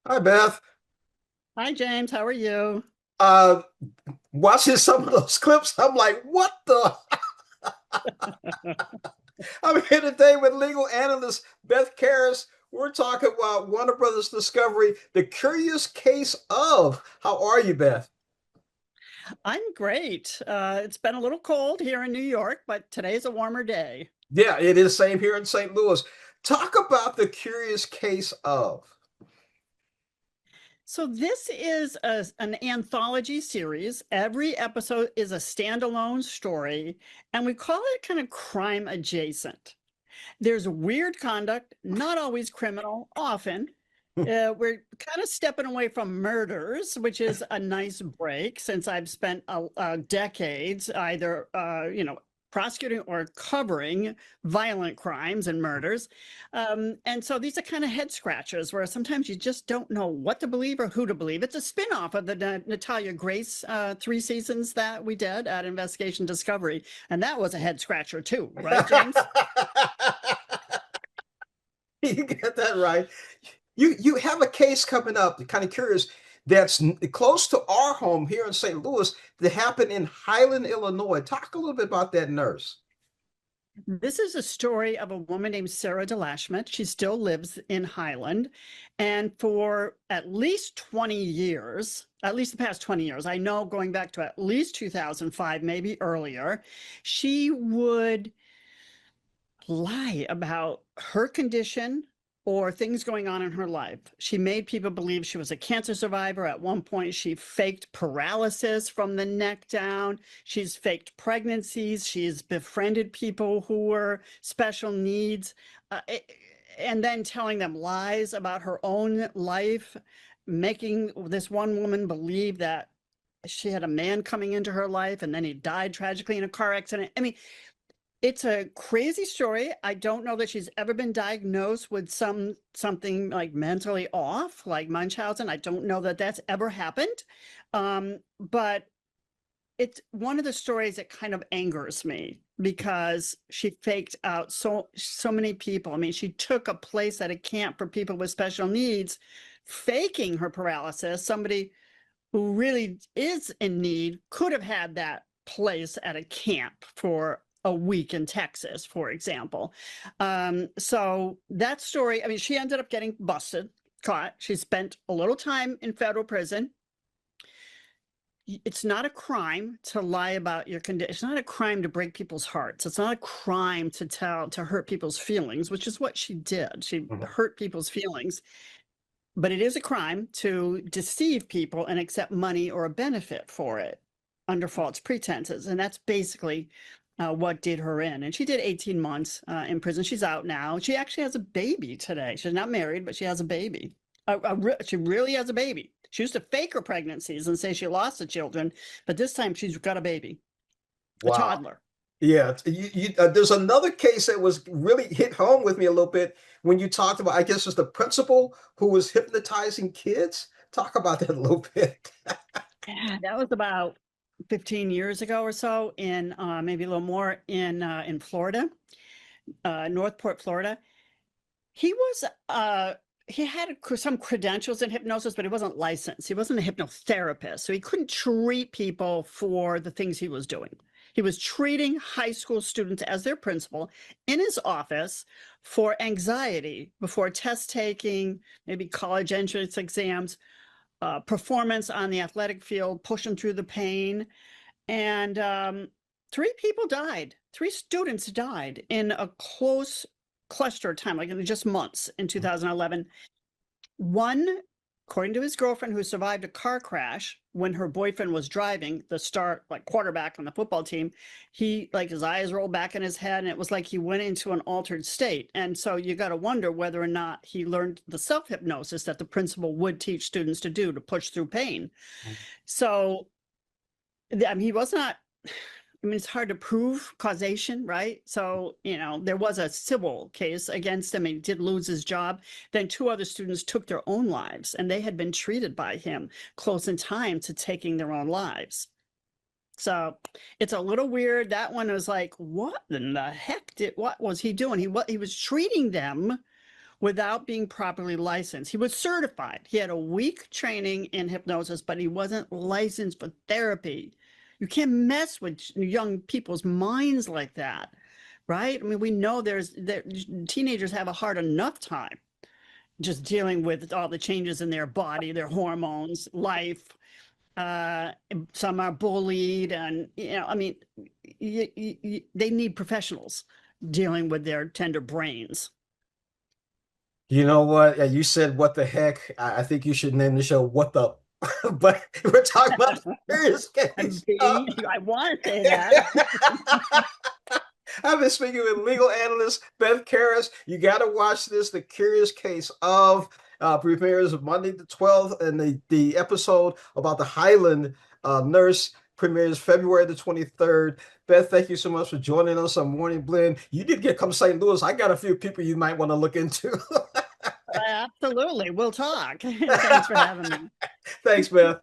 Hi, Beth. Hi, James. How are you? Uh, Watching some of those clips, I'm like, what the? I'm here today with legal analyst Beth Karas. We're talking about Warner Brothers Discovery, The Curious Case of. How are you, Beth? I'm great. It's been a little cold here in New York, but today's a warmer day. Yeah, it is same here in St. Louis. Talk about The Curious Case of. So this is an anthology series. Every episode is a standalone story, and we call it kind of crime adjacent. There's weird conduct, not always criminal, often. We're kind of stepping away from murders, which is a nice break since I've spent decades either, prosecuting or covering violent crimes and murders. And so these are kind of head scratchers where sometimes you just don't know what to believe or who to believe. It's a spin-off of the Natalia Grace 3 seasons that we did at Investigation Discovery. And that was a head scratcher too, right, James? You get that right. You have a case coming up, kind of curious, that's close to our home here in St. Louis that happened in Highland, Illinois. Talk a little bit about that nurse. This is a story of a woman named Sarah DeLashmet. She still lives in Highland. And for at least 20 years, at least the past 20 years, I know going back to at least 2005, maybe earlier, she would lie about her condition or things going on in her life. She made people believe she was a cancer survivor. At one point, she faked paralysis from the neck down. She's faked pregnancies. She's befriended people who were special needs, uh, and then telling them lies about her own life, making this one woman believe that she had a man coming into her life and then he died tragically in a car accident. I mean, it's a crazy story. I don't know that she's ever been diagnosed with something like mentally off, like Munchausen. I don't know that that's ever happened. But it's one of the stories that kind of angers me because she faked out so many people. I mean, she took a place at a camp for people with special needs, faking her paralysis. Somebody who really is in need could have had that place at a camp for a week in Texas, for example. So that story, I mean, she ended up getting busted, caught. She spent a little time in federal prison. It's not a crime to lie about your condition. It's not a crime to break people's hearts. It's not a crime to hurt people's feelings, which is what she did. She Mhm. hurt people's feelings. But it is a crime to deceive people and accept money or a benefit for it under false pretenses. And that's basically what did her in. And she did 18 months in prison. She's out now. She actually has a baby today. She's not married, but she has a baby. She really has a baby. She used to fake her pregnancies and say she lost the children, but this time she's got a baby, a Wow. toddler. Yeah, there's another case that was really hit home with me a little bit when you talked about, I guess it's the principal who was hypnotizing kids. Talk about that a little bit. Yeah, that was about 15 years ago or so in maybe a little more in Florida, Northport, Florida. He was he had some credentials in hypnosis, but he wasn't licensed. He wasn't a hypnotherapist, so he couldn't treat people for the things he was doing. He was treating high school students as their principal in his office for anxiety before test taking, maybe college entrance exams, performance on the athletic field, pushing through the pain. And 3 people died. 3 students died in a close cluster of time, like in just months in 2011. One, according to his girlfriend, who survived a car crash when her boyfriend was driving, the star, like quarterback on the football team, he, like, his eyes rolled back in his head and it was like he went into an altered state. And so you got to wonder whether or not he learned the self hypnosis that the principal would teach students to do to push through pain. So I mean, he was not, I mean, it's hard to prove causation, right? So, there was a civil case against him. He did lose his job. Then 2 other students took their own lives, and they had been treated by him close in time to taking their own lives. So it's a little weird. That one was like, what in the heck what was he doing? He was treating them without being properly licensed. He was certified. He had a week training in hypnosis, but he wasn't licensed for therapy. You can't mess with young people's minds like that, right? I mean, we know teenagers have a hard enough time just dealing with all the changes in their body, their hormones, life. Uh, some are bullied, and I mean, they need professionals dealing with their tender brains. You know what? You said what the heck? I think you should name the show "What the." But we're talking about the serious case. I want to say that. I've been speaking with legal analyst Beth Karas. You got to watch this, The Curious Case of, premieres Monday the 12th, and the episode about the Highland nurse premieres February the 23rd. Beth, thank you so much for joining us on Morning Blend. You did get come to St. Louis. I got a few people you might want to look into. Absolutely. We'll talk. Thanks for having me. Thanks, Beth.